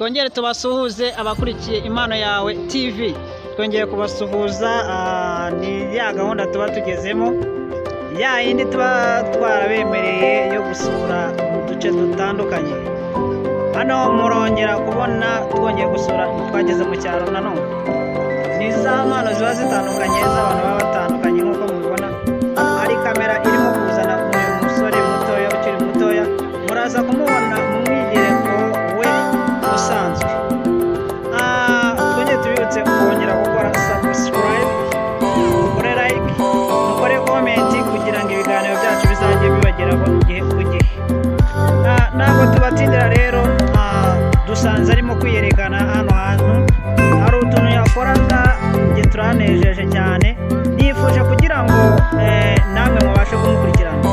twongere tubasuhuze abakurikiye Impano Yawe TV. Twongeye kubasuhuza ni ya gahunda tuba tugezemo, ya yindi tuba twarabemereye yo gusura uduce dutandukanye. Hano murongera kubona twongeye gusura, twageze mu cyaro nanone. Ni za mpano ziba zitandukanye z'abantu baba batandukanye nk'uko mubibona. Hari kamera irimo kuzana uyu musore mutoya ukiri mutoya, muraza kumubona mu mwiyereko we usanzwe. Twongeye tubibutse kongera gukora subscribe, mukore like, mukore comment kugira ngo ibiganiro byacu bizajye bibageraho igihe ku gihe. Ntabwo tubatindira rero, dusanze arimo kwiyerekana hano hantu. Hari utuntu yakoraga njye turanejeje cyane, nifuje kugira ngo namwe mubashe kumukurikirana.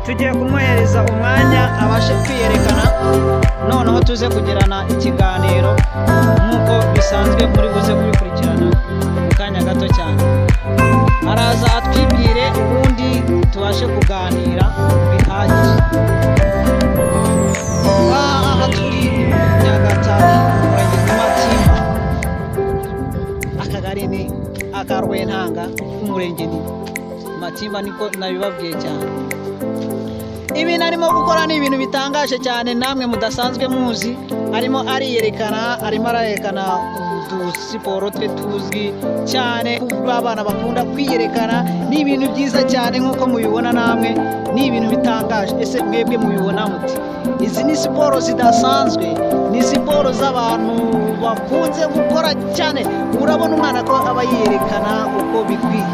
Tugiye kumuhereza umwanya abashe kwiyerekana, noneho tuze kugirana ikiganiro nk'uko bisanzwe muri buze kubikurikirana mu kanya gato cyane. Araza atwibwire ubundi tubashe kuganira bihagije. Aha turi Nyagatare, Matimba, akagari ni Akarwentanga, umurenge ni Matimba, niko nabibabwiye cyane. Ibintu arimo gukora ni ibintu bitangaje cyane, namwe mudasanzwe muzi. Arimo ariyerekana, arimo arerekana udusiporo twe tuzwi cyane, abana bakunda kwiyerekana. Ni ibintu byiza cyane nk'uko mubibona namwe, ni ibintu bitangaje. Ese mwebwe mubibona muti? Izi ni siporo zidasanzwe, ni siporo z'abantu bakunze gukora cyane. Urabona umwana ko aba yiyerekana uko bikwiye.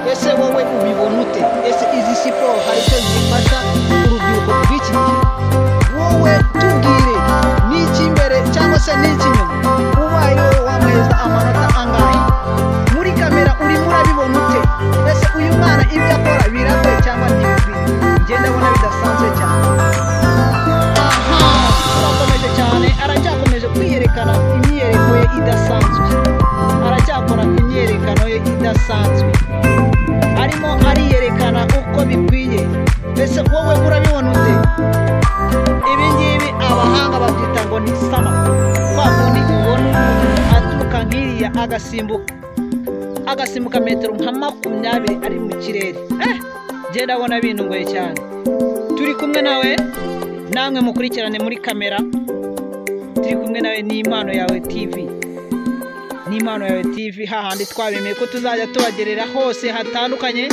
Ese wowe ubibona ute? Ese izi siporo hari icyo zifasha urubyiruko rw'iki gihe? Wowe tubwire, ni iki imbere cyangwa se ni iki inyuma? Ubaye wamweza amanota angahe? Muri kamera urimo urabibona ute? Ese uyu mwana ibyo akora biragoye cyangwa ntibikwiye? Njye ndabona bidasanzwe cyane. Arakomeje cyane, aracyakomeje kwiyerekana imyiyereko ye idasanzwe, aracyakora imyerekano ye idasanzwe, arimo ariyerekana uko bikwiye. Ese wowe urabibona ute? Ibi ngibi abahanga babyita ngo ni sama, kwa kundi ubona aturuka nk'iriya agasimbuka metero nka 20 ari mu kirere. Njye ndabona bintunguye cyane. Turi kumwe nawe, namwe mukurikirane muri kamera. Turi kumwe nawe, ni Impano Yawe TV, ni Impano Yawe TV. Hahandi twabemeye ko tuzajya tubagerera hose hatandukanye,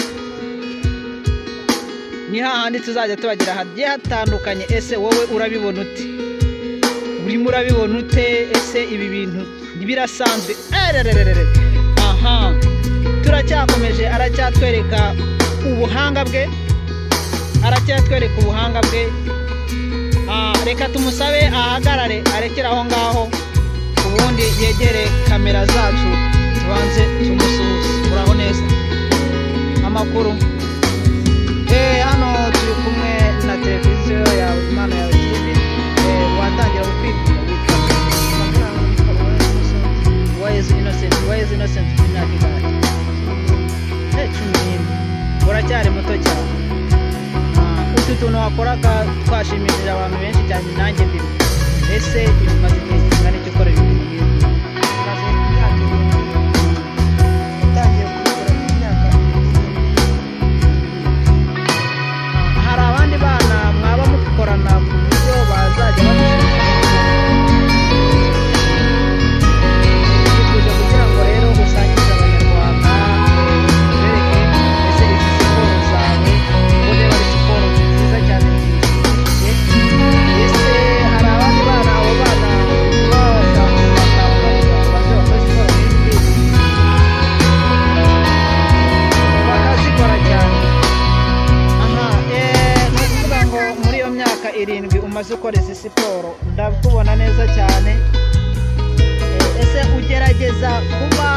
ni hahandi tuzajya tubagera hagiye hatandukanye. Ese wowe urabibona ute? Urimo urabibona ute? Ese ibi bintu birasanzwe? Turacyakomeje, aracyatwereka ubuhanga bwe, aracyatwereka ubuhanga bwe. Reka tumusabe ahagarare, arekera aho ngaho, ubundi yegere kamera zacu tubanze tumusuhuze. Muraho neza? Amakuru? Hano turi kumwe na televiziyo yawe, Impano Yawe TV. Watangira kwibwira witwa Wise Innocent, imyaka ingahe? 11. Uracyari muto cyane. Utu tuntu wakoraga twashimishije abantu benshi cyane, nanjye mbere. Ese bimaze igihe kingana iki ukora ibintu nk'ibi? Hari abandi bana mwaba mukorana ku buryo bazajya badufasha kugira ngo rero usangize abanyarwanda, bereke ese izi siporo zawe ubone bari siporo nziza cyane zishimishije. Ese hari abandi bana, abo bana bakazikora cyane. Ni ukuvuga ngo muri iyo myaka 7 umaze ukora izi siporo, ndakubona neza cyane. Ese ugerageza kuba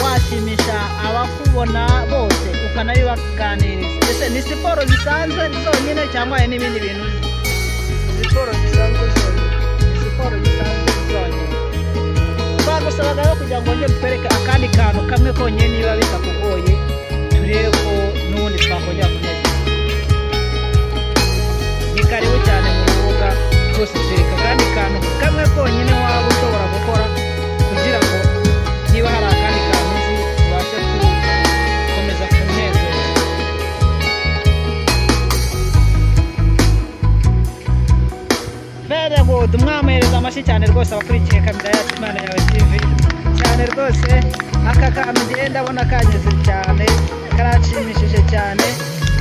washimisha abakubona bose ukanabibaganiriza? Ese ni siporo zisanzwe zonyine cyangwa hari n'ibindi bintu? Siporo zisanzwe zonyine, siporo zisanzwe zonyine. Twagusabaga rero kugira ngo wongere twereke akandi kantu kamwe konyine, niba bitakugoye turebe ko n'ubundi twakongera kunezeza. Ni karibu cyane mu rubuga rwose, twereka akandi kantu kamwe konyine rwose abakurikiye kamera yacu Impano Yawe TV cyane rwose. Aka kantu ngenda abona kanyeze cyane, karashimishije cyane,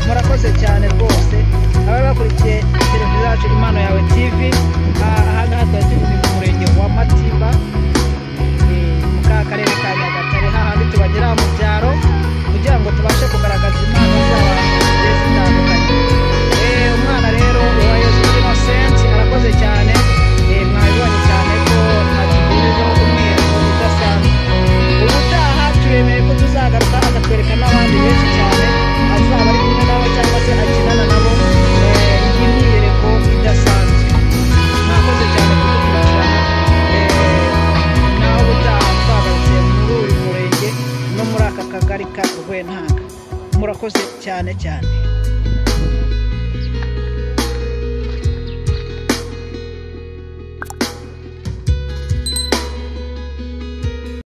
murakoze cyane rwose abari bakurikiye televiziyo yacu Impano Yawe TV. Aha ngaha tuba turi mu murenge wa Matimba mu karere ka Nyagatare, hahandi tubagera mu byaro kugira ngo tubashe kugaragaza impano z'abantu zigiye zitandukanye. Umwana rero wa Yesu Innocent arakoze cyane, mwabibonye cyane ko atugejejeho umwihariko udasanzwe. Ubutaha turemeye ko tuzagaruka akatwereka n'abandi benshi cyane azaba ari kumwe nabo cyangwa se akinana nabo imyiyereko idasanzwe. Mwakoze cyane kudukurikirana, naho ubutaha twagarutse muri uyu murenge no muri aka kagari ka Rwentanga. Murakoze cyane cyane.